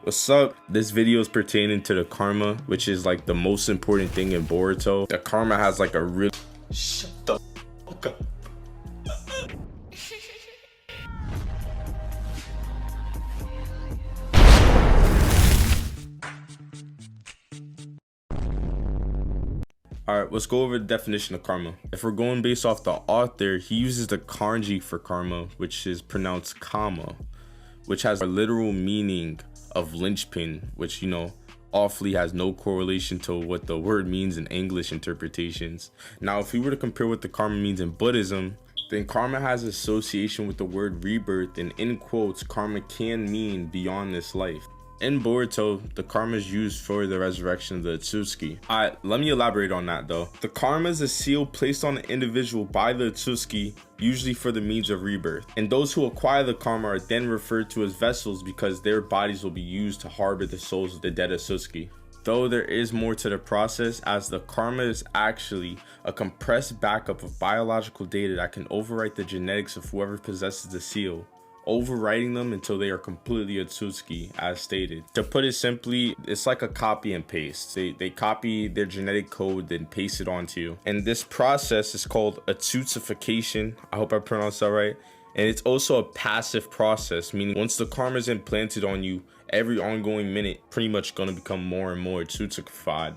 What's up? This video is pertaining to the karma, which is like the most important thing in Boruto. The karma has like a real— Shut the fuck up. Alright, let's go over the definition of karma. If we're going based off the author, he uses the kanji for karma, which is pronounced kama, which has a literal meaning of linchpin, which, you know, awfully has no correlation to what the word means in English interpretations. Now, if we were to compare what the karma means in Buddhism, then karma has association with the word rebirth, and in quotes, karma can mean beyond this life. In Boruto, the karma is used for the resurrection of the Otsutsuki. Alright, let me elaborate on that though. The karma is a seal placed on an individual by the Otsutsuki, usually for the means of rebirth. And those who acquire the karma are then referred to as vessels because their bodies will be used to harbor the souls of the dead Otsutsuki. Though there is more to the process, as the karma is actually a compressed backup of biological data that can overwrite the genetics of whoever possesses the seal, overwriting them until they are completely Otsutsuki, as stated. To put it simply, it's like a copy and paste. They copy their genetic code, then paste it onto you. And this process is called Otsutsufication. I hope I pronounced that right. And it's also a passive process, meaning once the karma is implanted on you, every ongoing minute pretty much gonna become more and more Otsutsukified.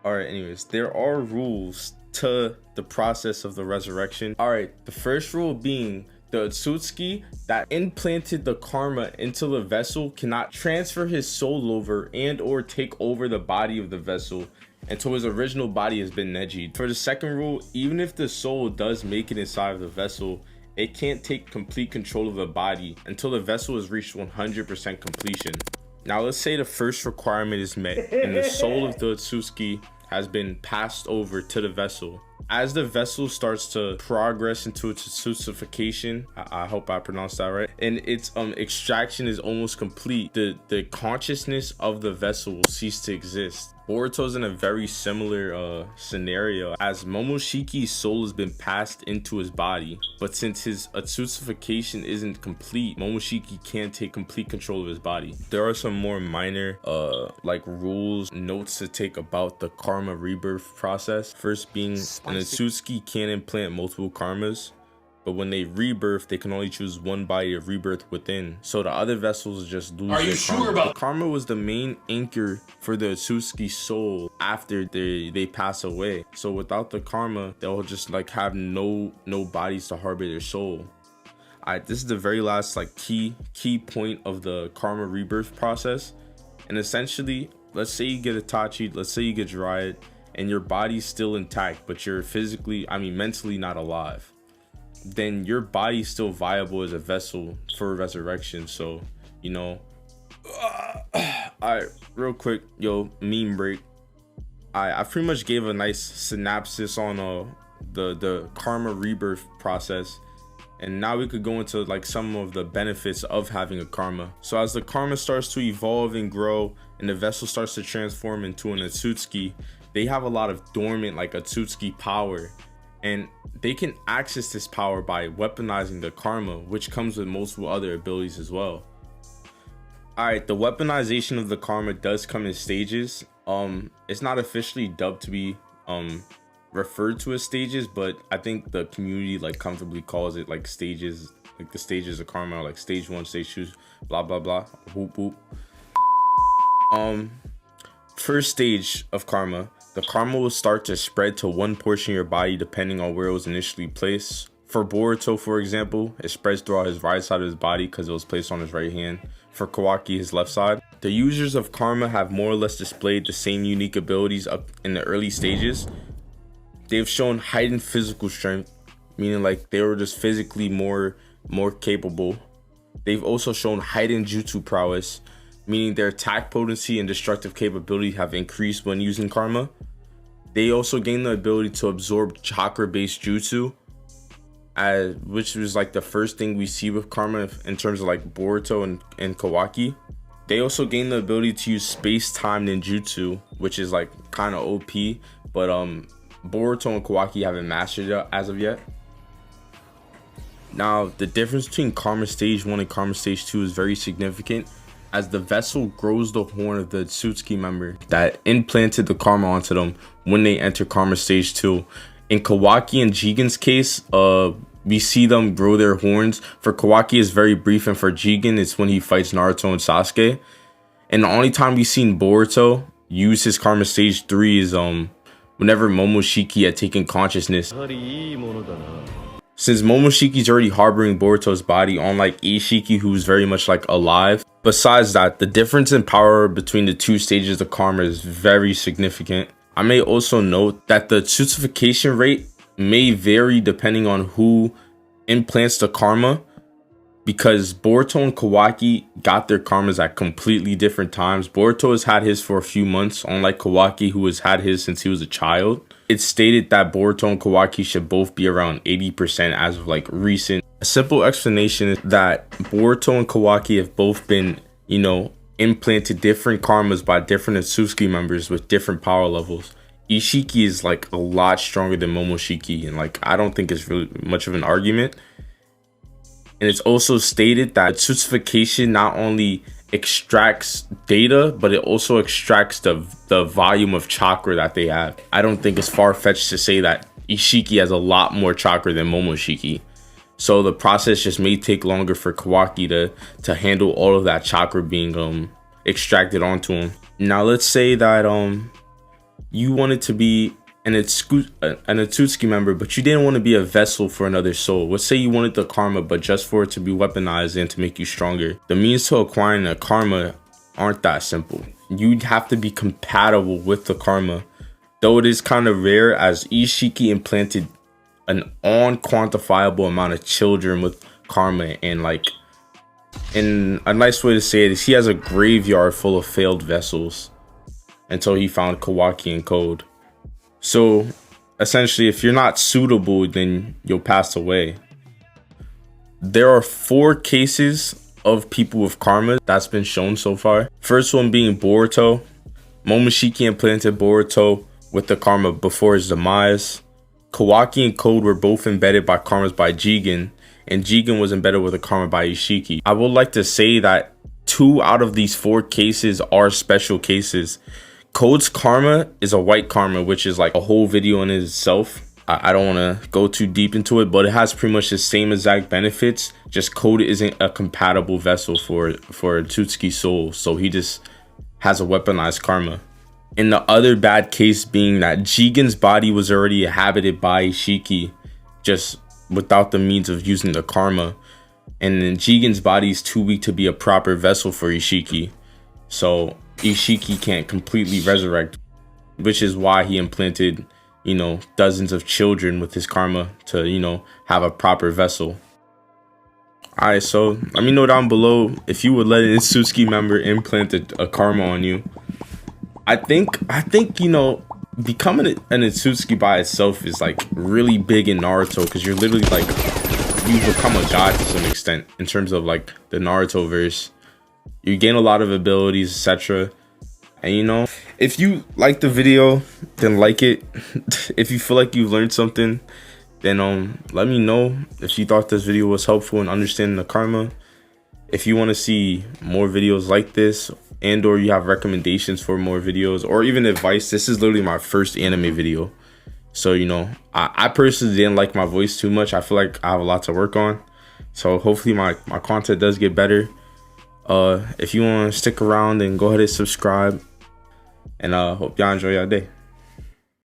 Alright, anyways, there are rules to the process of the resurrection. Alright, the first rule being the Otsutsuki that implanted the karma into the vessel cannot transfer his soul over and or take over the body of the vessel until his original body has been neji'd. For the second rule, even if the soul does make it inside of the vessel, it can't take complete control of the body until the vessel has reached 100% completion. Now let's say the first requirement is met and the soul of the Otsutsuki has been passed over to the vessel. As the vessel starts to progress into its Otsutsufication, I hope I pronounced that right, and its extraction is almost complete, the consciousness of the vessel will cease to exist. Boruto's in a very similar scenario, as Momoshiki's soul has been passed into his body, but since his Otsutsufication isn't complete, Momoshiki can't take complete control of his body. There are some more minor like rules, notes to take about the karma rebirth process. First being, an Otsutsuki can implant multiple karmas, but when they rebirth, they can only choose one body of rebirth within, so the other vessels just lose their karma. The karma was the main anchor for the Otsutsuki soul after they pass away, so without the karma, they'll just like have no bodies to harbor their soul. Alright, this is the very last like key point of the karma rebirth process. And essentially, let's say you get Itachi, let's say you get Jiraiya, and your body's still intact, but you're mentally not alive, then your body's still viable as a vessel for resurrection. So, you know, alright, real quick, meme break. I pretty much gave a nice synopsis on the karma rebirth process, and now we could go into like some of the benefits of having a karma. So as the karma starts to evolve and grow, and the vessel starts to transform into an Otsutsuki, they have a lot of dormant like Otsutsuki power, and they can access this power by weaponizing the karma, which comes with multiple other abilities as well. Alright, the weaponization of the karma does come in stages. It's not officially dubbed to be referred to as stages, but I think the community like comfortably calls it like stages, like the stages of karma, like stage 1, stage 2, blah blah blah, whoop whoop. First stage of karma, the karma will start to spread to one portion of your body depending on where it was initially placed. For Boruto, for example, it spreads throughout his right side of his body because it was placed on his right hand. For Kawaki, his left side. The users of karma have more or less displayed the same unique abilities up in the early stages. They've shown heightened physical strength, meaning like they were just physically more capable. They've also shown heightened jutsu prowess, meaning their attack potency and destructive capability have increased when using karma. They also gain the ability to absorb chakra-based jutsu, which was like the first thing we see with karma in terms of like Boruto and Kawaki. They also gain the ability to use space-time ninjutsu, which is like kind of OP, but Boruto and Kawaki haven't mastered it as of yet. Now, the difference between karma stage 1 and karma stage 2 is very significant. as the vessel grows the horn of the Otsutsuki member that implanted the karma onto them when they enter karma stage 2. In Kawaki and Jigen's case, we see them grow their horns. For Kawaki, it's very brief, and for Jigen, it's when he fights Naruto and Sasuke. And the only time we've seen Boruto use his karma stage 3 is whenever Momoshiki had taken consciousness. Since Momoshiki's already harboring Boruto's body, unlike Ishiki, who's very much like alive. Besides that, the difference in power between the two stages of karma is very significant. I may also note that the Tsutsufication rate may vary depending on who implants the karma, because Boruto and Kawaki got their karmas at completely different times. Boruto has had his for a few months, unlike Kawaki, who has had his since he was a child. It's stated that Boruto and Kawaki should both be around 80% as of like recent. A simple explanation is that Boruto and Kawaki have both been, you know, implanted different karmas by different Otsutsuki members with different power levels. Ishiki is like a lot stronger than Momoshiki, and like I don't think it's really much of an argument. And it's also stated that Tsutsufication not only extracts data, but it also extracts the volume of chakra that they have. I don't think it's far-fetched to say that Ishiki has a lot more chakra than Momoshiki. So the process just may take longer for Kawaki to handle all of that chakra being extracted onto him. Now let's say that you wanted to be an Otsutsuki member, but you didn't want to be a vessel for another soul. Let's say you wanted the karma, but just for it to be weaponized and to make you stronger. The means to acquiring a karma aren't that simple. You'd have to be compatible with the karma, though it is kind of rare, as Ishiki implanted an unquantifiable amount of children with karma, and like, in a nice way to say it is he has a graveyard full of failed vessels until he found Kawaki and Code. So essentially, if you're not suitable, then you'll pass away. There are 4 cases of people with karma that's been shown so far. First one being Boruto. Momoshiki implanted Boruto with the karma before his demise. Kawaki and Code were both embedded by karmas by Jigen, and Jigen was embedded with a karma by Ishiki. I would like to say that 2 out of these 4 cases are special cases. Code's karma is a white karma, which is like a whole video in itself. I don't want to go too deep into it, but it has pretty much the same exact benefits. Just Code isn't a compatible vessel for a Otsutsuki soul, so he just has a weaponized karma. And the other bad case being that Jigen's body was already inhabited by Ishiki, just without the means of using the karma. And then Jigen's body is too weak to be a proper vessel for Ishiki. So Ishiki can't completely resurrect, which is why he implanted, you know, dozens of children with his karma to, you know, have a proper vessel. Alright, so let me know down below if you would let an Otsutsuki member implant a karma on you. I think you know, becoming an Otsutsuki by itself is like really big in Naruto, because you're literally like, you become a god to some extent in terms of like the Naruto verse. You gain a lot of abilities, etc. And you know, if you like the video, then like it. If you feel like you learned something, then let me know if you thought this video was helpful in understanding the karma. If you want to see more videos like this, and or you have recommendations for more videos, or even advice, this is literally my first anime video. So, you know, I personally didn't like my voice too much. I feel like I have a lot to work on. So hopefully my content does get better. If you want to stick around, then go ahead and subscribe. And hope y'all enjoy your day.